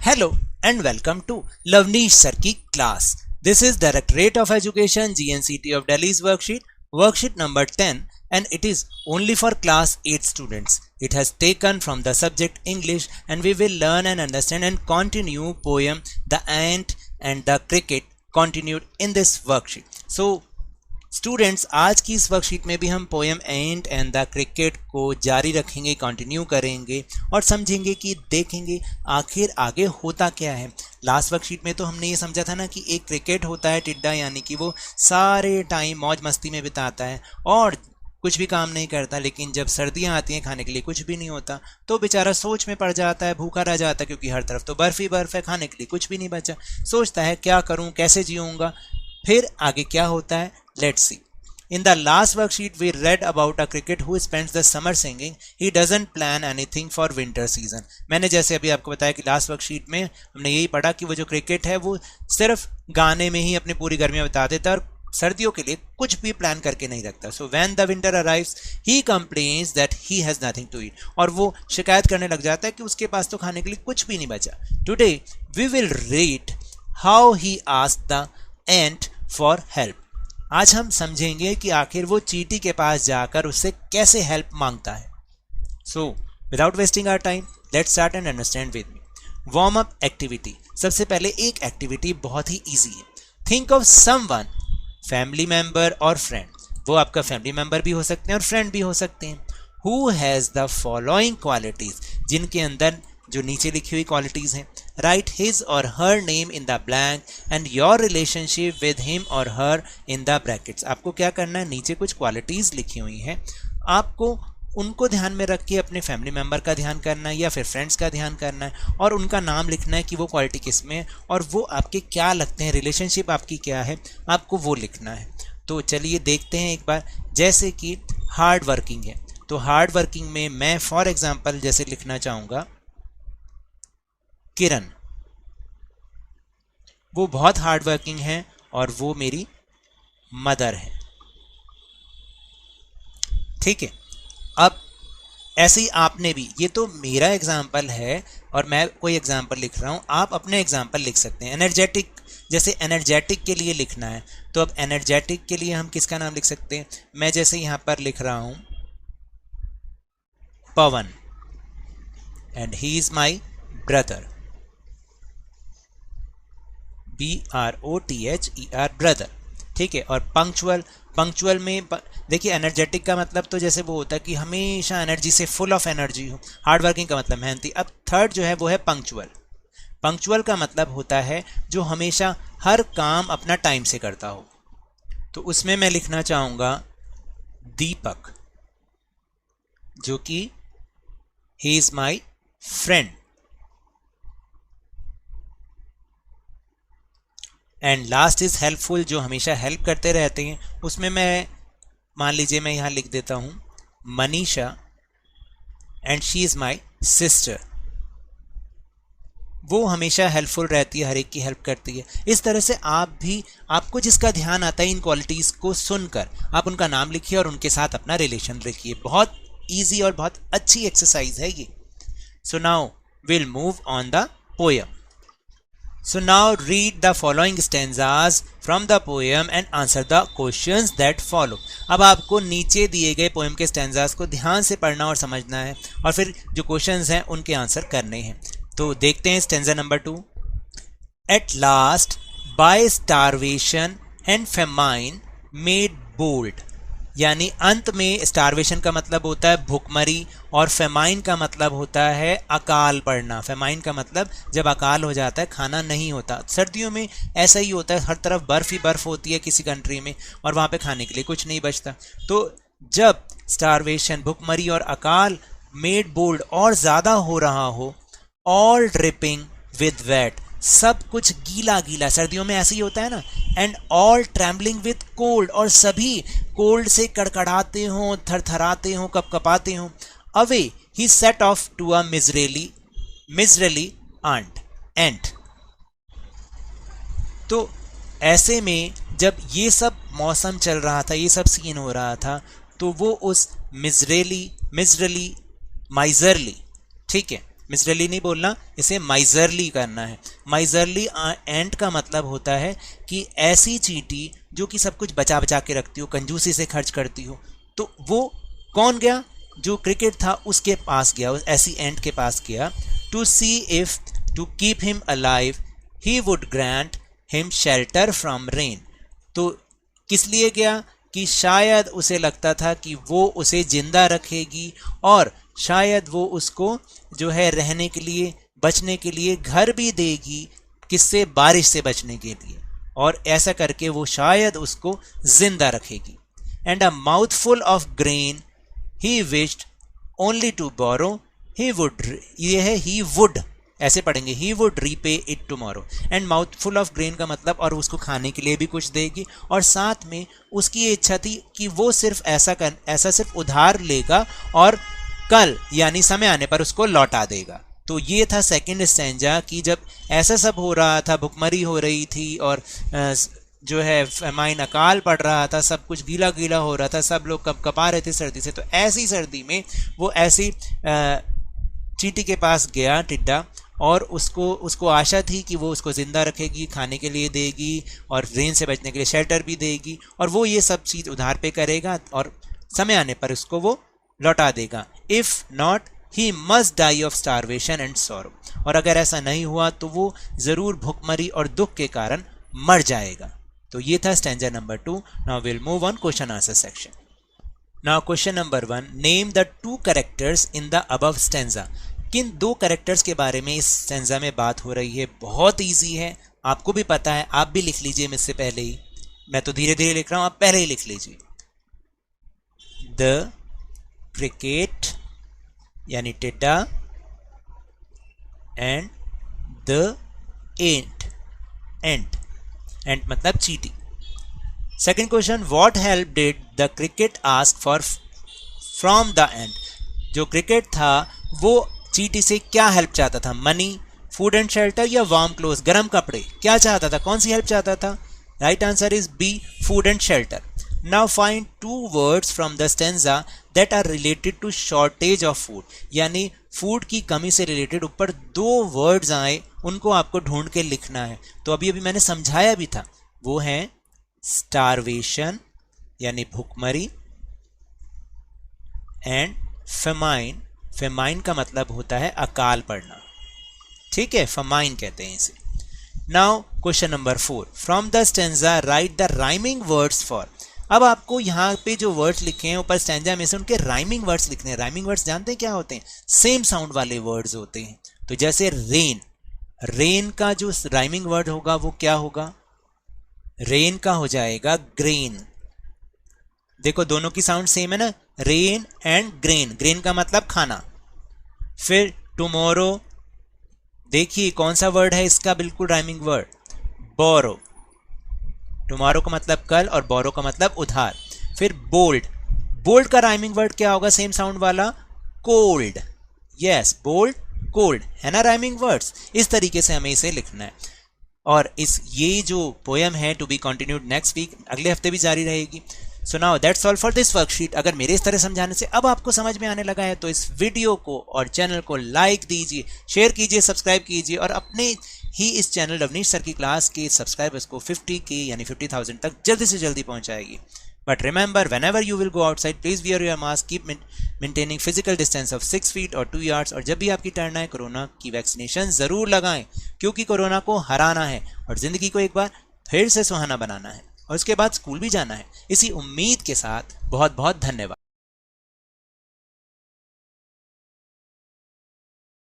Hello and welcome to Lavneesh Sir की class. This is Directorate of Education GNCT of Delhi's worksheet number 10, and it is only for class 8 students. It has taken from the subject English, and we will learn and understand and continue poem The Ant and the Cricket continued in this worksheet. So students, आज की इस worksheet में भी हम poem ant and the cricket को जारी रखेंगे, continue करेंगे और समझेंगे कि देखेंगे आखिर आगे होता क्या है। लास्ट वर्कशीट में तो हमने ये समझा था ना कि एक क्रिकेट होता है टिड्डा, यानी कि वो सारे टाइम मौज मस्ती में बिताता है और कुछ भी काम नहीं करता, लेकिन जब सर्दियां आती हैं खाने के लिए कुछ भी नहीं होता तो बेचारा सोच में पड़ जाता है, भूखा रह जाता है क्योंकि हर तरफ तो बर्फ ही बर्फ है, खाने के लिए कुछ भी नहीं बचा। सोचता है क्या करूं, कैसे जीऊंगा। फिर आगे क्या होता है, let's see. In the last worksheet we read about a cricket who spends the summer singing. He doesn't plan anything for winter season. मैंने जैसे अभी आपको बताया कि लास्ट वर्कशीट में हमने यही पढ़ा कि वो जो क्रिकेट है वो सिर्फ गाने में ही अपनी पूरी गर्मियां बिता देता है और सर्दियों के लिए कुछ भी प्लान करके नहीं रखता। So when the winter arrives, he complains that he has nothing to eat. और वो शिकायत करने लग जाता है कि उसके पास तो खाने के लिए कुछ भी नहीं बचा। Today we will read how he asked the ant for help. आज हम समझेंगे कि आखिर वो चींटी के पास जाकर उससे कैसे हेल्प मांगता है। So without wasting our time, let's start and understand with me. Warm up activity. सबसे पहले एक एक्टिविटी बहुत ही इजी है। Think of someone, family member और फ्रेंड। वो आपका फैमिली मेंबर भी हो सकते हैं और फ्रेंड भी हो सकते हैं। Who has the following qualities, जिनके अंदर जो नीचे लिखी हुई क्वालिटीज हैं। राइट हिज और her name in the blank and your relationship with him और हर इन द ब्रैकेट्स। आपको क्या करना है, नीचे कुछ क्वालिटीज लिखी हुई हैं, आपको उनको ध्यान में रख के अपने फैमिली मेंबर का ध्यान करना है या फिर फ्रेंड्स का ध्यान करना है और उनका नाम लिखना है कि वो क्वालिटी किस में है और वो आपके क्या लगते हैं, रिलेशनशिप आपकी क्या है, आपको वो लिखना है। तो चलिए देखते हैं एक बार। जैसे कि हार्ड वर्किंग है, तो हार्ड वर्किंग में मैं फॉर एग्जाम्पल जैसे लिखना चाहूँगा किरण। वो बहुत हार्ड वर्किंग है और वो मेरी मदर है। ठीक है, अब ऐसे ही आपने भी, ये तो मेरा एग्जाम्पल है और मैं कोई एग्जाम्पल लिख रहा हूं, आप अपने एग्जाम्पल लिख सकते हैं। एनर्जेटिक, जैसे एनर्जेटिक के लिए लिखना है तो अब एनर्जेटिक के लिए हम किसका नाम लिख सकते हैं। मैं जैसे यहां पर लिख रहा हूं Pavan and he is my brother, BROTHER brother. ठीक है, और पंक्चुअल में देखिए एनर्जेटिक का मतलब तो जैसे वो होता है कि हमेशा एनर्जी से फुल ऑफ एनर्जी हो। हार्ड वर्किंग का मतलब मेहनती। अब थर्ड जो है वो है पंक्चुअल। पंक्चुअल का मतलब होता है जो हमेशा हर काम अपना टाइम से करता हो। तो उसमें मैं लिखना चाहूंगा दीपक, जो कि ही is my friend. And last is helpful, जो हमेशा हेल्प करते रहते हैं। उसमें मैं मान लीजिए मैं यहां लिख देता हूं Manisha and she is my sister. वो हमेशा हेल्पफुल रहती है, हर एक की हेल्प करती है। इस तरह से आप भी, आपको जिसका ध्यान आता है इन क्वालिटीज को सुनकर आप उनका नाम लिखिए और उनके साथ अपना रिलेशन लिखिए। बहुत ईजी और बहुत अच्छी एक्सरसाइज है ये। So now will move on the poem. So now read the following stanzas from the poem and answer the questions that follow. अब आपको नीचे दिए गए पोएम के स्टैंजास को ध्यान से पढ़ना और समझना है और फिर जो क्वेश्चंस हैं उनके आंसर करने हैं। तो देखते हैं stanza number 2। At last by starvation and famine made bold, यानी अंत में स्टारवेशन का मतलब होता है भूखमरी और फेमाइन का मतलब होता है अकाल पड़ना। फेमाइन का मतलब जब अकाल हो जाता है, खाना नहीं होता। सर्दियों में ऐसा ही होता है, हर तरफ बर्फ ही बर्फ होती है किसी कंट्री में और वहाँ पे खाने के लिए कुछ नहीं बचता। तो जब स्टारवेशन, भूखमरी और अकाल मेड बोल्ड और ज़्यादा हो रहा हो, ऑल ड्रिपिंग विद वेट, सब कुछ गीला गीला, सर्दियों में ऐसे ही होता है ना। And all trembling with cold, और सभी कोल्ड से कड़कड़ाते हों, थरथराते हों, कपकपाते हों। Away he set off to a miserly ant. तो ऐसे में जब ये सब मौसम चल रहा था, ये सब सीन हो रहा था, तो वो उस मिजरली, ठीक है, मिजरली नहीं बोलना, इसे माइजरली करना है। माइजरली एंट का मतलब होता है कि ऐसी चींटी जो कि सब कुछ बचा बचा के रखती हो, कंजूसी से खर्च करती हो। तो वो कौन गया? जो क्रिकेट था उसके पास गया, ऐसी एंट के पास गया। To see if to keep him alive he would grant him shelter from rain. तो किस लिए गया? कि शायद उसे लगता था कि वो उसे जिंदा रखेगी और शायद वो उसको जो है रहने के लिए, बचने के लिए घर भी देगी। किससे? बारिश से बचने के लिए। और ऐसा करके वो शायद उसको जिंदा रखेगी। And a mouthful of grain he wished only to borrow he would, ये है ही वुड, ऐसे पढ़ेंगे, he would repay it tomorrow. And mouthful of grain का मतलब, और उसको खाने के लिए भी कुछ देगी, और साथ में उसकी ये इच्छा थी कि वो सिर्फ ऐसा सिर्फ उधार लेगा और कल यानी समय आने पर उसको लौटा देगा। तो ये था सेकंड स्टैंजा कि जब ऐसा सब हो रहा था, भुखमरी हो रही थी और जो है फेमाइन, अकाल पड़ रहा था, सब कुछ गीला गीला हो रहा था, सब लोग कपा रहे थे सर्दी से। तो ऐसी सर्दी में वो ऐसी चींटी के पास गया, टिड्डा, और उसको आशा थी कि वो उसको ज़िंदा रखेगी, खाने के लिए देगी और रेन से बचने के लिए शेल्टर भी देगी, और वो ये सब चीज़ उधार पे करेगा और समय आने पर उसको वो लौटा देगा। If not he must die of starvation and sorrow. और अगर ऐसा नहीं हुआ तो वो ज़रूर भुखमरी और दुख के कारण मर जाएगा। तो ये था stanza number 2। Now will move on question answer section. Now question number 1, name the 2 characters in the above stanza. किन 2 कैरेक्टर्स के बारे में इस स्टैंजा में बात हो रही है? बहुत इजी है, आपको भी पता है, आप भी लिख लीजिए मुझसे पहले ही। मैं तो धीरे धीरे लिख रहा हूं, आप पहले ही लिख लीजिए। द क्रिकेट यानी टिड्डा एंड द एंट मतलब चींटी। Second question, what help did the cricket ask for from the ant. जो क्रिकेट था वो चींटी से क्या हेल्प चाहता था? मनी, फूड एंड शेल्टर या वार्म क्लोथ, गर्म कपड़े? क्या चाहता था? कौन सी हेल्प चाहता था? Right answer is B, food and shelter. Now find 2 words from the stanza that are related to shortage of food. यानी फूड की कमी से रिलेटेड ऊपर 2 वर्ड्स आए, उनको आपको ढूंढ के लिखना है। तो अभी मैंने समझाया भी था, वो है स्टारवेशन यानी भुखमरी एंड फेमाइन। फेमाइन का मतलब होता है अकाल पड़ना, ठीक है, फेमाइन कहते हैं इसे। Now question number 4, from the stanza right the rhyming words for. अब आपको यहाँ पे जो वर्ड्स लिखे हैं ऊपर स्टैंजा में से उनके राइमिंग वर्ड्स लिखने हैं। राइमिंग वर्ड्स जानते हैं क्या होते हैं? सेम साउंड वाले वर्ड्स होते हैं। तो जैसे रेन, रेन का जो राइमिंग वर्ड होगा वो क्या होगा? रेन का हो जाएगा ग्रेन। देखो दोनों की साउंड सेम है ना, रेन एंड ग्रेन। ग्रेन का मतलब खाना। फिर टुमारो, देखिए कौन सा वर्ड है इसका बिल्कुल राइमिंग वर्ड? बोरो। टुमारो का मतलब कल और बोरो का मतलब उधार। फिर बोल्ड, बोल्ड का राइमिंग वर्ड क्या होगा सेम साउंड वाला? कोल्ड। यस, बोल्ड कोल्ड है ना राइमिंग वर्ड्स। इस तरीके से हमें इसे लिखना है। और ये जो पोयम है to be continued next week, अगले हफ्ते भी जारी रहेगी। So now that's all for this worksheet. अगर मेरे इस तरह समझाने से अब आपको समझ में आने लगा है तो इस वीडियो को और चैनल को लाइक दीजिए, शेयर कीजिए, सब्सक्राइब कीजिए और अपने ही इस चैनल रवनीश सर की क्लास के सब्सक्राइबर्स को 50K यानी 50,000 तक जल्दी से जल्दी पहुंचाएगी। But remember, whenever you will go outside, please wear your mask, keep maintaining physical distance of 6 feet और 2 yards। और जब भी आपकी टर्न आए कोरोना की वैक्सीनेशन जरूर लगाएं, क्योंकि कोरोना को हराना है और जिंदगी को एक बार फिर से सुहाना बनाना है और उसके बाद स्कूल भी जाना है। इसी उम्मीद के साथ बहुत बहुत धन्यवाद।